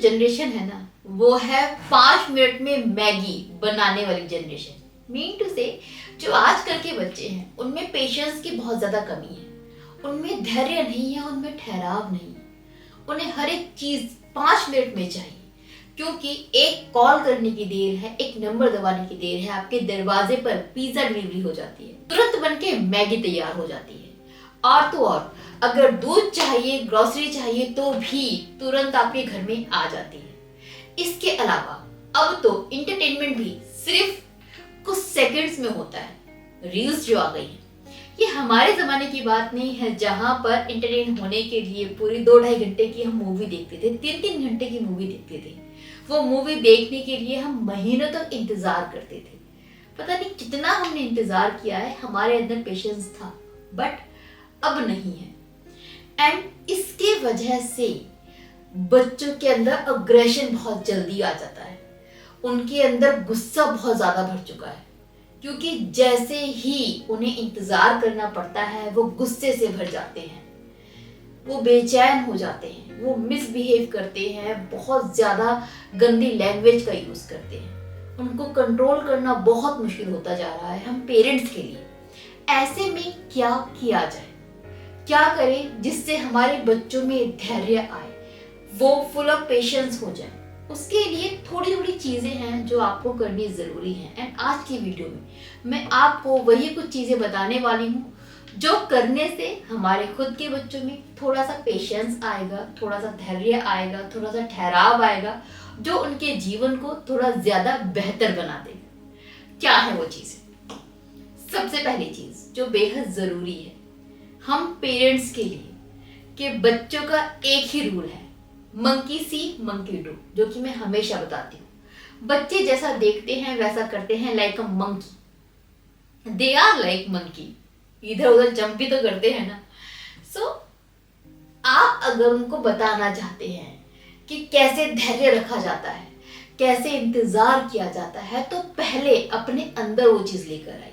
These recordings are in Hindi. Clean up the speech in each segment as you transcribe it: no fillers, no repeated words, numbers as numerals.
जनरेशन है ना, वो है 5 मिनट में मैगी बनाने वाली जनरेशन। मीन टू से जो आजकल के बच्चे हैं उनमें पेशेंस की बहुत ज्यादा कमी है, उनमें धैर्य नहीं है, उनमें ठहराव नहीं है। उन्हें हर एक चीज 5 मिनट में चाहिए, क्योंकि एक कॉल करने की देर है, एक नंबर दबाने की देर है, आपके दरवाजे पर पिज्जा डिलीवरी हो जाती है, तुरंत बनके मैगी तैयार हो जाती है। और तो और अगर दूध चाहिए, ग्रोसरी चाहिए तो भी तुरंत आपके घर में आ जाती है। इसके अलावा अब तो इंटरटेनमेंट भी सिर्फ कुछ सेकंड्स में होता है। रील्स जो आ गई है, ये हमारे जमाने की बात नहीं है जहां पर इंटरटेन होने के लिए पूरी 2-2.5 घंटे की हम मूवी देखते थे, 3-3 घंटे की मूवी देखते थे। वो मूवी देखने के लिए हम महीनों तक इंतजार करते थे। पता नहीं कितना हमने इंतजार किया है, हमारे अंदर पेशेंस था, बट अब नहीं है। एंड इसके वजह से बच्चों के अंदर अग्रेशन बहुत जल्दी आ जाता है, उनके अंदर गुस्सा बहुत ज्यादा भर चुका है, क्योंकि जैसे ही उन्हें इंतजार करना पड़ता है वो गुस्से से भर जाते हैं, वो बेचैन हो जाते हैं, वो मिसबिहेव करते हैं, बहुत ज्यादा गंदी लैंग्वेज का यूज करते हैं। उनको कंट्रोल करना बहुत मुश्किल होता जा रहा है हम पेरेंट्स के लिए। ऐसे में क्या किया जाए, क्या करें जिससे हमारे बच्चों में धैर्य आए, वो फुल ऑफ पेशेंस हो जाए। उसके लिए थोड़ी थोड़ी चीजें हैं जो आपको करनी जरूरी है। एंड आज की वीडियो में मैं आपको वही कुछ चीजें बताने वाली हूँ जो करने से हमारे खुद के बच्चों में थोड़ा सा पेशेंस आएगा, थोड़ा सा धैर्य आएगा, थोड़ा सा ठहराव आएगा, जो उनके जीवन को थोड़ा ज्यादा बेहतर बना देगा। क्या है वो चीजें? सबसे पहली चीज जो बेहद जरूरी है हम पेरेंट्स के लिए, कि बच्चों का एक ही रूल है, मंकी सी मंकी डू, जो कि मैं हमेशा बताती हूँ। बच्चे जैसा देखते हैं वैसा करते हैं, like a monkey, they are like monkey, इधर उधर जंप भी तो करते हैं ना। सो आप अगर उनको बताना चाहते हैं कि कैसे धैर्य रखा जाता है, कैसे इंतजार किया जाता है, तो पहले अपने अंदर वो चीज लेकर आइए।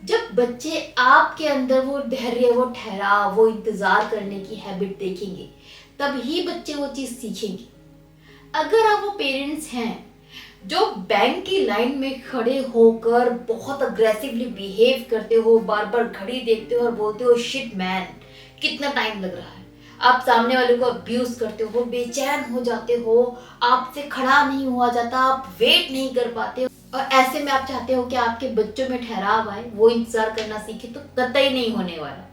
जब बच्चे आपके अंदर वो धैर्य, वो ठहराव, वो इंतजार करने की हैबिट देखेंगे, तब ही बच्चे वो चीज सीखेंगे। अगर आप वो पेरेंट्स हैं जो बैंक की लाइन में खड़े होकर बहुत अग्रेसिवली बिहेव करते हो, बार बार घड़ी देखते हो और बोलते हो शिट मैन कितना टाइम लग रहा है, आप सामने वाले को अब्यूज करते हो, बेचैन हो जाते हो, आपसे खड़ा नहीं हुआ जाता, आप वेट नहीं कर पाते, और ऐसे में आप चाहते हो कि आपके बच्चों में ठहराव आए, वो इंतजार करना सीखे, तो कतई नहीं होने वाला।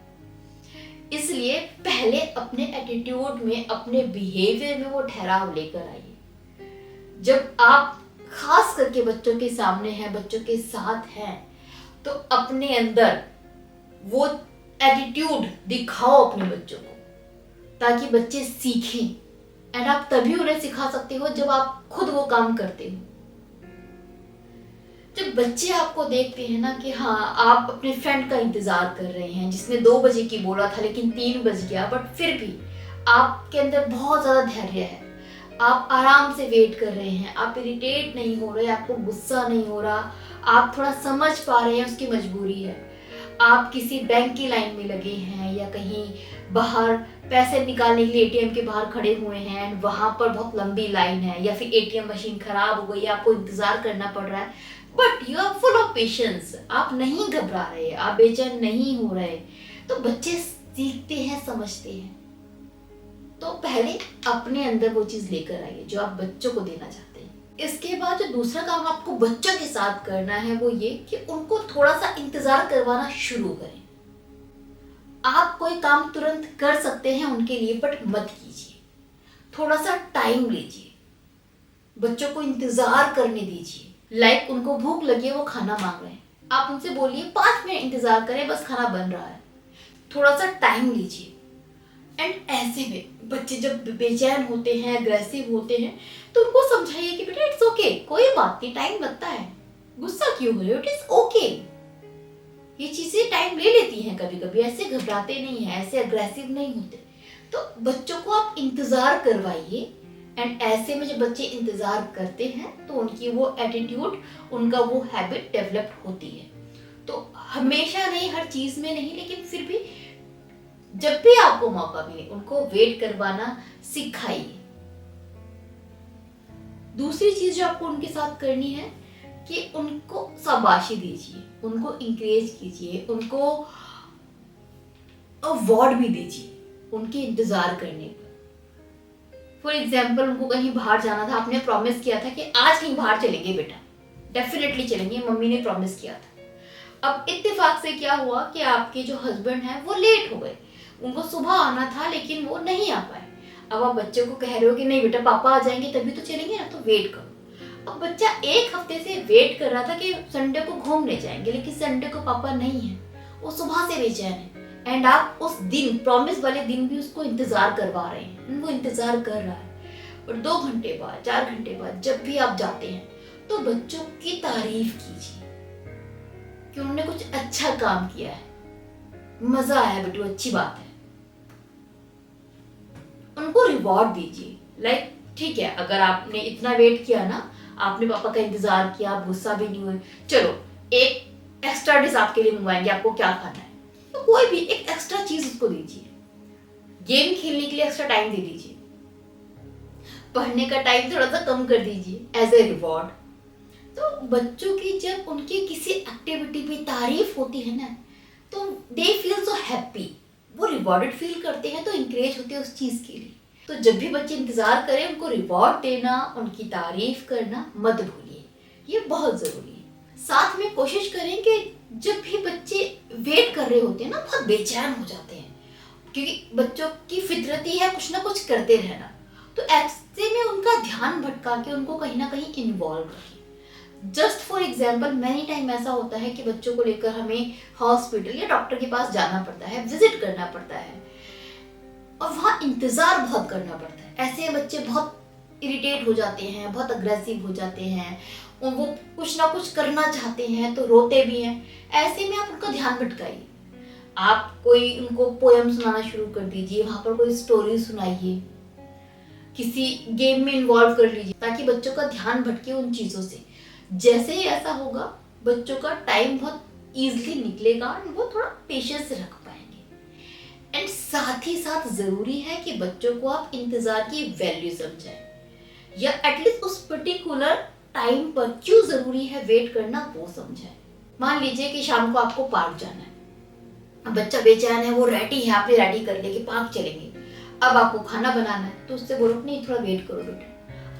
इसलिए पहले अपने एटीट्यूड में, अपने बिहेवियर में वो ठहराव लेकर आइए। जब आप खास करके बच्चों के सामने हैं, बच्चों के साथ हैं, तो अपने अंदर वो एटीट्यूड दिखाओ अपने बच्चों को, ताकि बच्चे सीखें। एंड आप तभी उन्हें सिखा सकते हो जब आप खुद वो काम करते हो। जब बच्चे आपको देखते हैं ना कि हाँ आप अपने फ्रेंड का इंतजार कर रहे हैं, जिसने 2 बजे की बोला था लेकिन 3 बज गया, बट फिर भी आपके अंदर बहुत ज्यादा धैर्य है, आप आराम से वेट कर रहे हैं, आप इरिटेट नहीं हो रहे, आपको गुस्सा नहीं हो रहा, आप थोड़ा समझ पा रहे हैं उसकी मजबूरी है, आप किसी बैंक की लाइन में लगे हैं या कहीं बाहर पैसे निकालने के लिए एटीएम के बाहर खड़े हुए हैं, वहां पर बहुत लंबी लाइन है, या फिर एटीएम मशीन खराब हो गई, आपको इंतजार करना पड़ रहा है, but you are full of patience, आप नहीं घबरा रहे, आप बेचैन नहीं हो रहे, तो बच्चे सीखते हैं, समझते हैं। तो पहले अपने अंदर वो चीज लेकर आइए जो आप बच्चों को देना चाहते हैं। इसके बाद जो दूसरा काम आपको बच्चों के साथ करना है वो ये कि उनको थोड़ा सा इंतजार करवाना शुरू करें। आप कोई काम तुरंत कर सकते हैं उनके लिए, बट मत कीजिए, थोड़ा सा टाइम लीजिए, बच्चों को इंतजार करने दीजिए। लाइक उनको भूख लगी है, वो खाना मांग रहे हैं, आप उनसे बोलिए 5 मिनट इंतजार करें, बस खाना बन रहा है, थोड़ा सा टाइम लीजिए। एंड ऐसे में बच्चे जब बेचैन होते हैं, अग्रेसिव होते हैं, तो उनको समझाइए कि बेटा इट्स ओके, कोई बात नहीं, टाइम लगता है, गुस्सा क्यों हो रहे हो, इट इज ओके। ये चीजें टाइम ले लेती हैं कभी कभी, ऐसे घबराते नहीं है, ऐसे अग्रेसिव नहीं होते। तो बच्चों को आप इंतजार करवाइए। एंड ऐसे में जब बच्चे इंतजार करते हैं तो उनकी वो एटीट्यूड, उनका वो हैबिट डेवलप होती है। तो हमेशा नहीं, हर चीज में नहीं, लेकिन फिर भी जब भी आपको मौका मिले उनको वेट करवाना सिखाइए। दूसरी चीज जो आपको उनके साथ करनी है कि उनको शाबाशी दीजिए, उनको इंकरेज कीजिए, उनको अवार्ड भी दीजिए उनके इंतजार करने पर। फॉर एग्जाम्पल, उनको कहीं बाहर जाना था, आपने प्रॉमिस किया था कि आज कहीं बाहर चलेंगे बेटा, डेफिनेटली चलेंगे, मम्मी ने प्रॉमिस किया था। अब इत्तेफाक से क्या हुआ कि आपके जो हस्बैंड हैं वो लेट हो गए, उनको सुबह आना था लेकिन वो नहीं आ पाए। अब आप बच्चे को कह रहे हो कि नहीं बेटा पापा आ जाएंगे तभी तो चलेंगे ना, तो वेट करो। अब बच्चा एक हफ्ते से वेट कर रहा था कि संडे को घूमने जाएंगे, लेकिन संडे को पापा नहीं है, वो सुबह से बेचैन है। एंड आप उस दिन, प्रॉमिस वाले दिन भी उसको इंतजार करवा रहे हैं, वो इंतजार कर रहा है। और 2 घंटे बाद, 4 घंटे बाद जब भी आप जाते हैं तो बच्चों की तारीफ कीजिए कि उन्होंने कुछ अच्छा काम किया है, मजा आया बेटू, अच्छी बात है। उनको रिवॉर्ड दीजिए। लाइक ठीक है, अगर आपने इतना वेट किया ना, आपने पापा का इंतजार किया, आप गुस्सा भी नहीं हुए, चलो एक एक्स्ट्रा डिश आपके लिए मंगवाएंगे, आपको क्या खाना है, तो कोई भी एक एक्स्ट्रा चीज उसको दीजिए। गेम खेलने के लिए एक्स्ट्रा टाइम दे दीजिए, पढ़ने का टाइम थोड़ा सा कम कर दीजिए एज ए रिवॉर्ड। तो बच्चों की जब उनकी किसी एक्टिविटी पे तारीफ होती है ना, तो दे फील सो हैप्पी, वो रिवॉर्डेड फील करते हैं, तो इंकरेज होते हैं उस चीज के लिए। तो जब भी बच्चे इंतजार करें, उनको रिवॉर्ड देना, उनकी तारीफ करना मत भूलिए, ये बहुत जरूरी है। साथ में कोशिश करें कि जब भी बच्चे वेट कर रहे होते हैं ना, बहुत बेचैन हो जाते हैं, क्योंकि बच्चों की फितरती है कुछ ना कुछ करते रहना, तो ऐसे में उनका ध्यान भटका के उनको कहीं ना कहीं इन्वॉल्व रखें। Just for example, many time ऐसा होता है कि बच्चों को लेकर हमें हॉस्पिटल या डॉक्टर के पास जाना पड़ता है, विजिट करना पड़ता है, और वहाँ इंतजार बहुत करना पड़ता है। ऐसे बच्चे बहुत इरिटेट हो जाते हैं, बहुत अग्रेसिव हो जाते हैं, और वो कुछ ना कुछ करना चाहते हैं तो रोते भी हैं। ऐसे में आप उनका ध्यान भटकाइए, आप कोई उनको पोएम सुनाना शुरू कर दीजिए, वहां पर कोई स्टोरी सुनाइए, किसी गेम में इन्वॉल्व कर लीजिए, ताकि बच्चों का ध्यान भटके उन चीजों से। जैसे ही ऐसा होगा, बच्चों का टाइम बहुत इजीली निकलेगा और वो थोड़ा पेशेंस से रख पाएंगे। एंड साथ ही साथ जरूरी है कि बच्चों को आप इंतजार की वैल्यू समझाएं, या एटलीस्ट उस पर्टिकुलर टाइम पर क्यों जरूरी है वेट करना वो समझाएं। मान लीजिए कि शाम को आपको पार्क जाना है, अब बच्चा बेचैन है, वो रेडी है, आपने रेडी कर लिया कि पार्क चलेंगे, अब आपको खाना बनाना है, तो उससे बोलो नहीं थोड़ा वेट करो बेटा।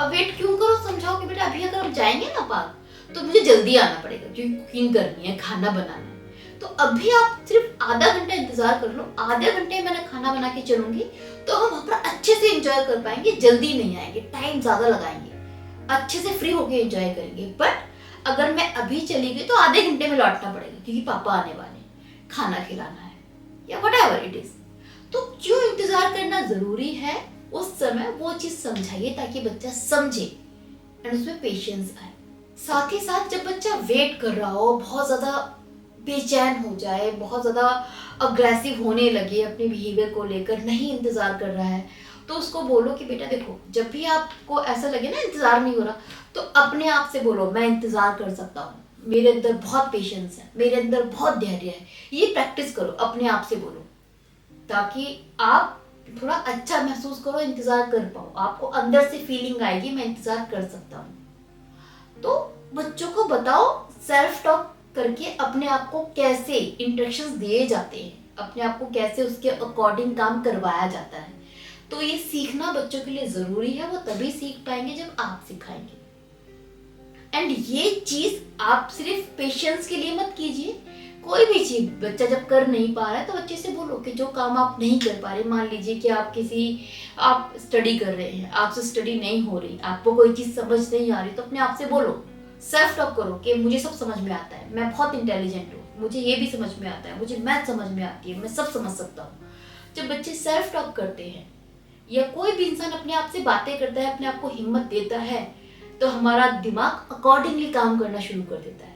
अब वेट क्यों करो, समझाओ कि बेटा अभी अगर हम जाएंगे ना पार्क, तो मुझे जल्दी आना पड़ेगा क्योंकि कुकिंग करनी है, खाना बनाना है, तो अभी आप सिर्फ आधा घंटा इंतजार कर लो, आधे घंटे में मैं खाना बना के चलूंगी, तो हम वहां पर अच्छे से एंजॉय कर पाएंगे, जल्दी नहीं आएंगे, टाइम ज्यादा लगाएंगे, अच्छे से फ्री होके एंजॉय करेंगे। बट अगर मैं अभी चली गई तो आधे घंटे में लौटना पड़ेगा क्योंकि पापा आने वाले, खाना खिलाना है, या व्हाटएवर इट इज। तो क्यों इंतजार करना जरूरी है, उस समय वो चीज समझाइए ताकि बच्चा समझे एंड उसमें पेशेंस आए। साथ ही साथ जब बच्चा वेट कर रहा हो, बहुत ज्यादा बेचैन हो जाए, बहुत ज्यादा अग्रेसिव होने लगे अपने बिहेवियर को लेकर, नहीं इंतजार कर रहा है, तो उसको बोलो कि बेटा देखो, जब भी आपको ऐसा लगे ना इंतजार नहीं हो रहा, तो अपने आप से बोलो मैं इंतजार कर सकता हूँ, मेरे अंदर बहुत पेशेंस है, मेरे अंदर बहुत धैर्य है। ये प्रैक्टिस करो, अपने आप से बोलो, ताकि आप थोड़ा अच्छा महसूस करो, इंतजार कर पाओ, आपको अंदर से फीलिंग आएगी मैं इंतजार कर सकता हूँ। तो बच्चों को बताओ, सेल्फ टॉक करके अपने आप को कैसे इंस्ट्रक्शंस दिए जाते हैं, अपने आप को कैसे उसके अकॉर्डिंग काम करवाया जाता है। तो ये सीखना बच्चों के लिए जरूरी है, वो तभी सीख पाएंगे जब आप सिखाएंगे। एंड ये चीज आप सिर्फ पेशेंस के लिए मत कीजिए, कोई भी चीज बच्चा जब कर नहीं पा रहा है तो बच्चे से बोलो कि जो काम आप नहीं कर पा रहे, मान लीजिए कि आप स्टडी कर रहे हैं, आपसे स्टडी नहीं हो रही, आपको कोई चीज समझ नहीं आ रही, तो अपने आप से बोलो, सेल्फ टॉक करो कि मुझे सब समझ में आता है, मैं बहुत इंटेलिजेंट हूँ, मुझे ये भी समझ में आता है, मुझे मैथ समझ में आती है, मैं सब समझ सकता हूँ। जब बच्चे सेल्फ टॉक करते हैं, या कोई भी इंसान अपने आप से बातें करता है, अपने आप को हिम्मत देता है, तो हमारा दिमाग अकॉर्डिंगली काम करना शुरू कर देता है।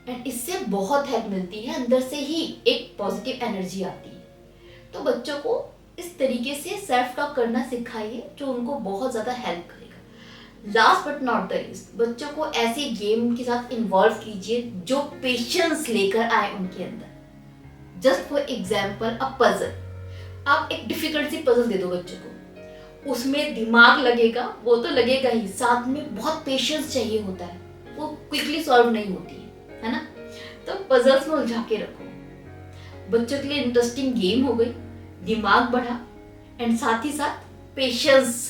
एंड इससे बहुत हेल्प मिलती है, अंदर से ही एक पॉजिटिव एनर्जी आती है। तो बच्चों को इस तरीके से सेल्फ टॉक करना सिखाइए, जो उनको बहुत ज्यादा हेल्प करेगा। Last but not the least, बच्चों को ऐसे गेम के साथ इन्वॉल्व कीजिए जो पेशेंस लेकर आए उनके अंदर। Just for example, a puzzle, आप एक डिफिकल्ट सी पजल दे दो बच्चों को, उसमें दिमाग लगेगा, वो तो लगेगा ही, साथ में बहुत पेशेंस चाहिए होता है, वो क्विकली सॉल्व नहीं होती है ना। तो पजल्स में उलझा के रखो, बच्चों के लिए इंटरेस्टिंग गेम हो गई, दिमाग बढ़ा एंड साथ ही साथ पेशेंस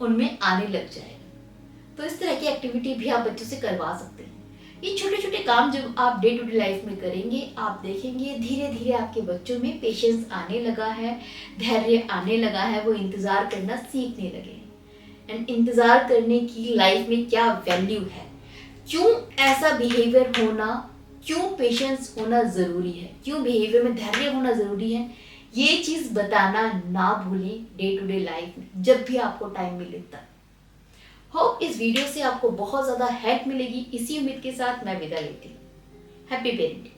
उनमें आने लग जाएगा। तो इस तरह की एक्टिविटी भी आप बच्चों से करवा सकते हैं। ये छोटे छोटे काम जब आप डे टू डे लाइफ में करेंगे, आप देखेंगे धीरे धीरे आपके बच्चों में पेशेंस आने लगा है, धैर्य आने लगा है, वो इंतज़ार करना सीखने लगे हैं। एंड इंतज़ार करने की लाइफ में क्या वैल्यू है, क्यों ऐसा बिहेवियर होना, क्यों पेशेंस होना ज़रूरी है, क्यों बिहेवियर में धैर्य होना ज़रूरी है, ये चीज़ बताना ना भूलें डे टू डे लाइफ में जब भी आपको टाइम मिले तब। होप इस वीडियो से आपको बहुत ज़्यादा हेल्प मिलेगी। इसी उम्मीद के साथ मैं विदा लेती हूँ। Happy parenting.